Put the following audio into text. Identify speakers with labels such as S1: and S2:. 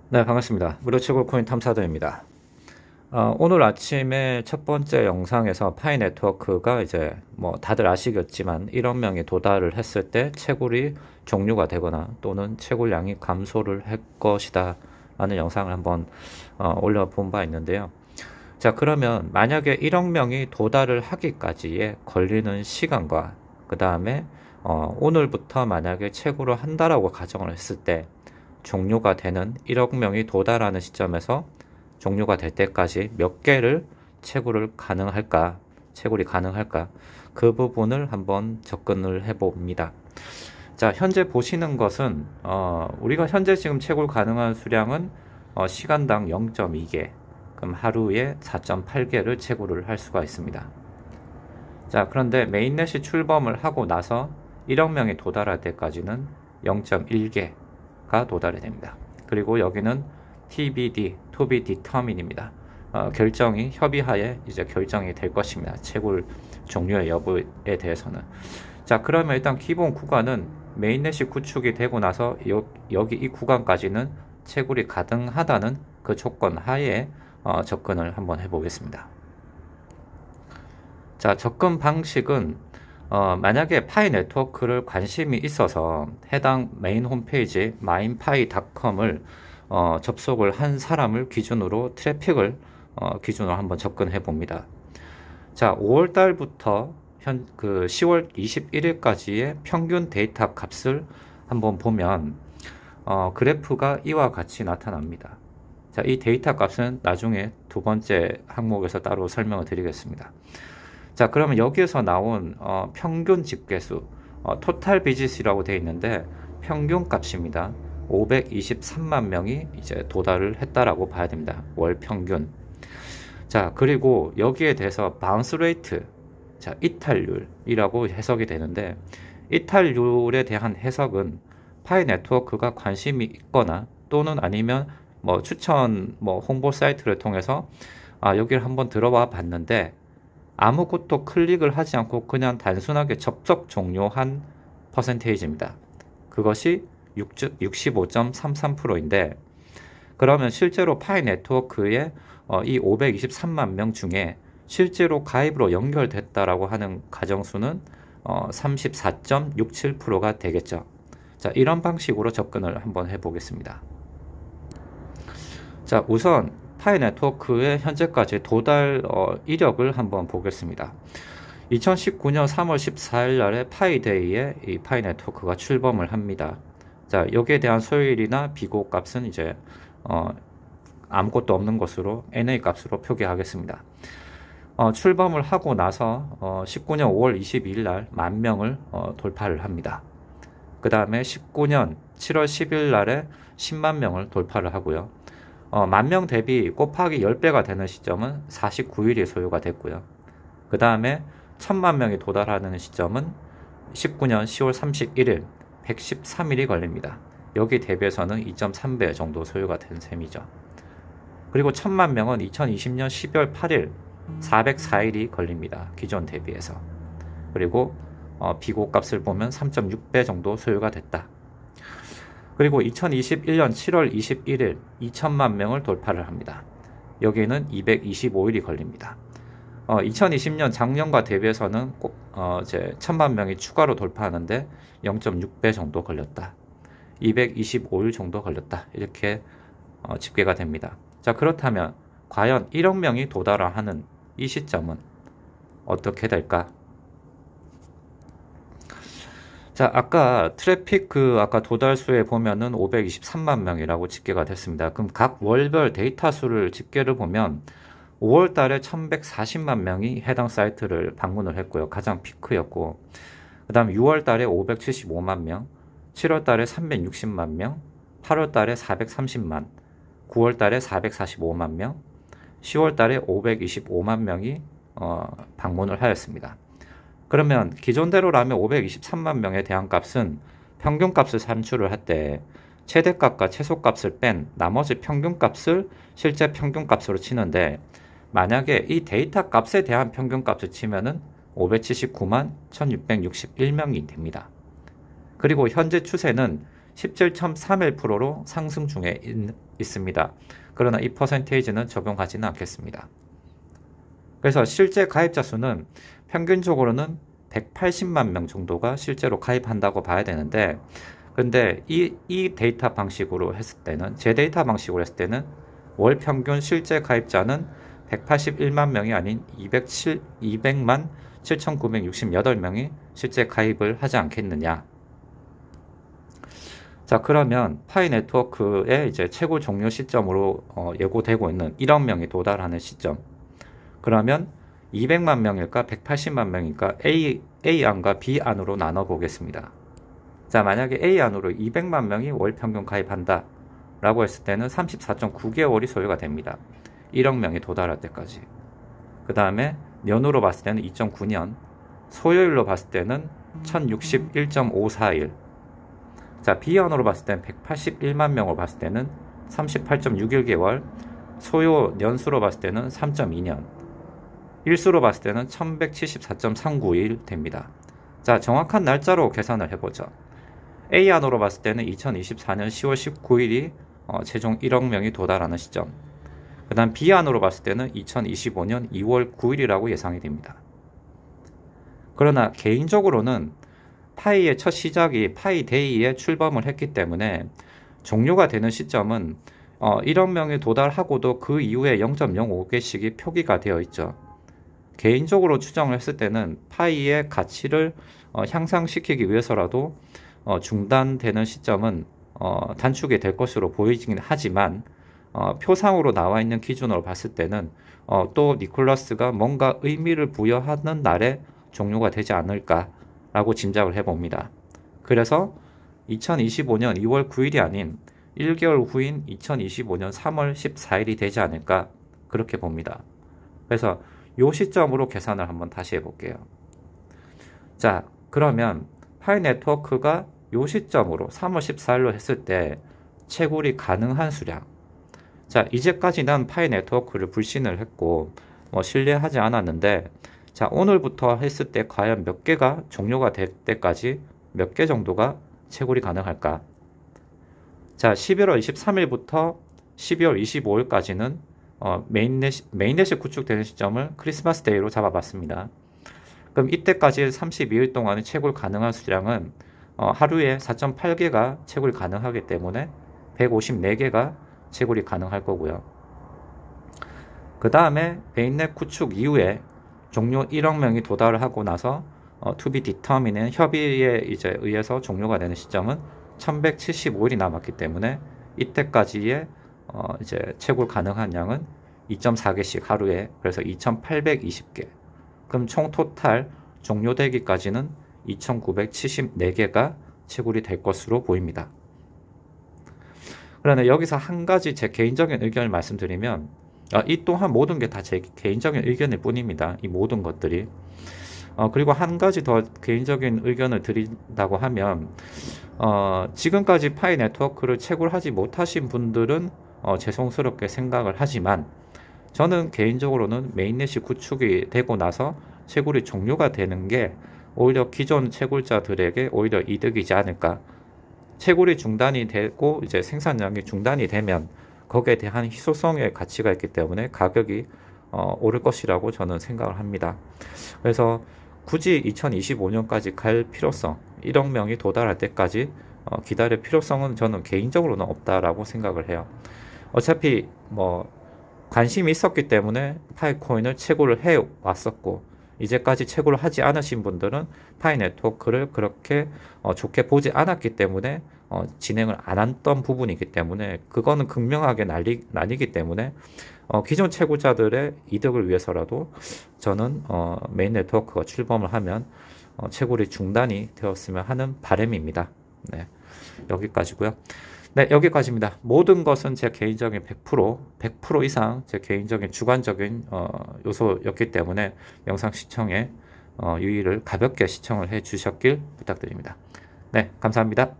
S1: 네, 반갑습니다. 무료채굴 코인 탐사도입니다. 오늘 아침에 첫 번째 영상에서 파이 네트워크가 이제 뭐 다들 아시겠지만 1억 명이 도달을 했을 때 채굴이 종료가 되거나 또는 채굴량이 감소를 할 것이다 라는 영상을 한번 올려본 바 있는데요. 자, 그러면 만약에 1억 명이 도달을 하기까지의 걸리는 시간과 그 다음에 오늘부터 만약에 채굴을 한다라고 가정을 했을 때 종료가 되는 1억 명이 도달하는 시점에서 종료가 될 때까지 몇 개를 채굴이 가능할까? 그 부분을 한번 접근을 해봅니다. 자, 현재 보시는 것은 우리가 현재 지금 채굴 가능한 수량은 시간당 0.2개, 그럼 하루에 4.8개를 채굴을 할 수가 있습니다. 자, 그런데 메인넷이 출범을 하고 나서 1억 명이 도달할 때까지는 0.1개가 도달이 됩니다. 그리고 여기는 TBD, To be determine입니다. 결정이 협의하에 이제 결정이 될 것입니다. 채굴 종료의 여부에 대해서는. 자, 그러면 일단 기본 구간은 메인넷이 구축이 되고 나서 여기 이 구간까지는 채굴이 가능하다는 그 조건 하에 접근을 한번 해보겠습니다. 자, 접근 방식은 만약에 파이 네트워크를 관심이 있어서 해당 메인 홈페이지 minepai.com을 접속을 한 사람을 기준으로 트래픽을 기준으로 한번 접근해 봅니다. 자, 5월 달부터 10월 21일까지의 평균 데이터 값을 한번 보면 그래프가 이와 같이 나타납니다. 자, 이 데이터 값은 나중에 두 번째 항목에서 따로 설명을 드리겠습니다. 자, 그러면 여기에서 나온 평균 집계수 토탈 비짓이라고 되어 있는데 평균 값입니다. 523만 명이 이제 도달을 했다라고 봐야 됩니다. 월 평균. 자, 그리고 여기에 대해서 바운스 레이트, 자, 이탈률이라고 해석이 되는데 이탈률에 대한 해석은 파이 네트워크가 관심이 있거나 또는 아니면 뭐 추천 홍보 사이트를 통해서 여기를 한번 들어와 봤는데 아무것도 클릭을 하지 않고 그냥 단순하게 접속 종료한 퍼센테이지입니다. 그것이 65.33%인데 그러면 실제로 파이 네트워크의 이 523만 명 중에 실제로 가입으로 연결됐다라고 하는 가정수는 34.67%가 되겠죠. 자, 이런 방식으로 접근을 한번 해보겠습니다. 자, 우선 파이 네트워크의 현재까지 도달 이력을 한번 보겠습니다. 2019년 3월 14일 날에 파이데이에 이 파이 네트워크가 출범을 합니다. 자, 여기에 대한 소요일이나 비고 값은 이제 아무것도 없는 것으로 NA 값으로 표기하겠습니다. 출범을 하고 나서 19년 5월 22일 날 10,000명을 돌파를 합니다. 그 다음에 19년 7월 10일 날에 10만 명을 돌파를 하고요. 10,000명 대비 곱하기 10배가 되는 시점은 49일이 소요가 됐고요. 그 다음에 1000만 명이 도달하는 시점은 19년 10월 31일 113일이 걸립니다. 여기 대비해서는 2.3배 정도 소요가 된 셈이죠. 그리고 1000만 명은 2020년 12월 8일 404일이 걸립니다. 기존 대비해서. 그리고 비고 값을 보면 3.6배 정도 소요가 됐다. 그리고 2021년 7월 21일 2천만 명을 돌파를 합니다. 여기에는 225일이 걸립니다. 2020년 작년과 대비해서는 꼭 이제 1000만 명이 추가로 돌파하는데 0.6배 정도 걸렸다. 225일 정도 걸렸다. 이렇게 집계가 됩니다. 자, 그렇다면 과연 1억 명이 도달하는 이 시점은 어떻게 될까? 자, 아까 트래픽 아까 도달수에 보면은 523만 명이라고 집계가 됐습니다. 그럼 각 월별 데이터 수를 집계를 보면 5월 달에 1140만 명이 해당 사이트를 방문을 했고요. 가장 피크였고. 그 다음 6월 달에 575만 명, 7월 달에 360만 명, 8월 달에 430만, 9월 달에 445만 명, 10월 달에 525만 명이 방문을 하였습니다. 그러면 기존대로라면 523만 명에 대한 값은 평균값을 산출을 할 때 최대값과 최소값을 뺀 나머지 평균값을 실제 평균값으로 치는데 만약에 이 데이터 값에 대한 평균값을 치면은 579만 1661명이 됩니다. 그리고 현재 추세는 17.31%로 상승 중에 있습니다. 그러나 이 퍼센테이지는 적용하지는 않겠습니다. 그래서 실제 가입자 수는 평균적으로는 180만 명 정도가 실제로 가입한다고 봐야 되는데, 근데 이 데이터 방식으로 했을 때는, 제 데이터 방식으로 했을 때는 월 평균 실제 가입자는 181만 명이 아닌 200만 7,968명이 실제 가입을 하지 않겠느냐. 자, 그러면 파이 네트워크의 이제 최고 종료 시점으로 예고되고 있는 1억 명이 도달하는 시점. 그러면 200만 명일까 180만 명일까 A안과 B안으로 나눠 보겠습니다. 자, 만약에 A안으로 200만 명이 월 평균 가입한다 라고 했을 때는 34.9개월이 소요가 됩니다. 1억 명이 도달할 때까지. 그 다음에 년으로 봤을 때는 2.9년, 소요일로 봤을 때는 1061.54일. 자, B안으로 봤을 때는 181만 명으로 봤을 때는 38.61개월, 소요 년수로 봤을 때는 3.2년, 일수로 봤을 때는 1174.39일 됩니다. 자, 정확한 날짜로 계산을 해보죠. A안으로 봤을 때는 2024년 10월 19일이 최종 1억 명이 도달하는 시점. 그 다음 B안으로 봤을 때는 2025년 2월 9일이라고 예상이 됩니다. 그러나 개인적으로는 파이의 첫 시작이 파이데이에 출범을 했기 때문에 종료가 되는 시점은 1억 명이 도달하고도 그 이후에 0.05개씩이 표기가 되어 있죠. 개인적으로 추정을 했을 때는 파이의 가치를 향상시키기 위해서라도 중단되는 시점은 단축이 될 것으로 보이긴 하지만 표상으로 나와 있는 기준으로 봤을 때는 또 니콜라스가 뭔가 의미를 부여하는 날에 종료가 되지 않을까라고 짐작을 해봅니다. 그래서 2025년 2월 9일이 아닌 1개월 후인 2025년 3월 14일이 되지 않을까 그렇게 봅니다. 그래서 이 시점으로 계산을 한번 다시 해볼게요. 자, 그러면 파이 네트워크가 이 시점으로 3월 14일로 했을 때 채굴이 가능한 수량. 자, 이제까지 난 파이 네트워크를 불신을 했고 신뢰하지 않았는데, 자, 오늘부터 했을 때 과연 몇 개가 종료가 될 때까지 몇 개 정도가 채굴이 가능할까? 자, 11월 23일부터 12월 25일까지는 메인넷이 구축되는 시점을 크리스마스 데이로 잡아봤습니다. 그럼 이때까지 32일 동안의 채굴 가능한 수량은 하루에 4.8개가 채굴이 가능하기 때문에 154개가 채굴이 가능할 거고요. 그 다음에 메인넷 구축 이후에 종료 1억 명이 도달을 하고 나서 to be determined 협의에 이제 의해서 종료가 되는 시점은 1175일이 남았기 때문에 이때까지의 이제 채굴 가능한 양은 2.4개씩 하루에, 그래서 2820개. 그럼 총 토탈 종료되기까지는 2974개가 채굴이 될 것으로 보입니다. 그러나 여기서 한 가지 제 개인적인 의견을 말씀드리면, 이 또한 모든 게 다 제 개인적인 의견일 뿐입니다. 이 모든 것들이. 그리고 한 가지 더 개인적인 의견을 드린다고 하면, 지금까지 파이 네트워크를 채굴하지 못하신 분들은 죄송스럽게 생각을 하지만, 저는 개인적으로는 메인넷이 구축이 되고 나서 채굴이 종료가 되는 게 오히려 기존 채굴자들에게 오히려 이득이지 않을까. 채굴이 중단이 되고 이제 생산량이 중단이 되면 거기에 대한 희소성의 가치가 있기 때문에 가격이 오를 것이라고 저는 생각을 합니다. 그래서 굳이 2025년까지 갈 필요성, 1억 명이 도달할 때까지 기다릴 필요성은 저는 개인적으로는 없다라고 생각을 해요. 어차피 관심이 있었기 때문에 파이코인을 채굴을 해 왔었고, 이제까지 채굴을 하지 않으신 분들은 파이 네트워크를 그렇게 좋게 보지 않았기 때문에 진행을 안 했던 부분이기 때문에, 그거는 극명하게 나뉘기 때문에 기존 채굴자들의 이득을 위해서라도 저는 메인 네트워크가 출범을 하면 채굴이 중단이 되었으면 하는 바람입니다. 네, 여기까지고요. 네, 여기까지입니다. 모든 것은 제 개인적인 100% 이상 제 개인적인 주관적인 요소였기 때문에 영상 시청에 유의를 가볍게 시청을 해 주셨길 부탁드립니다. 네, 감사합니다.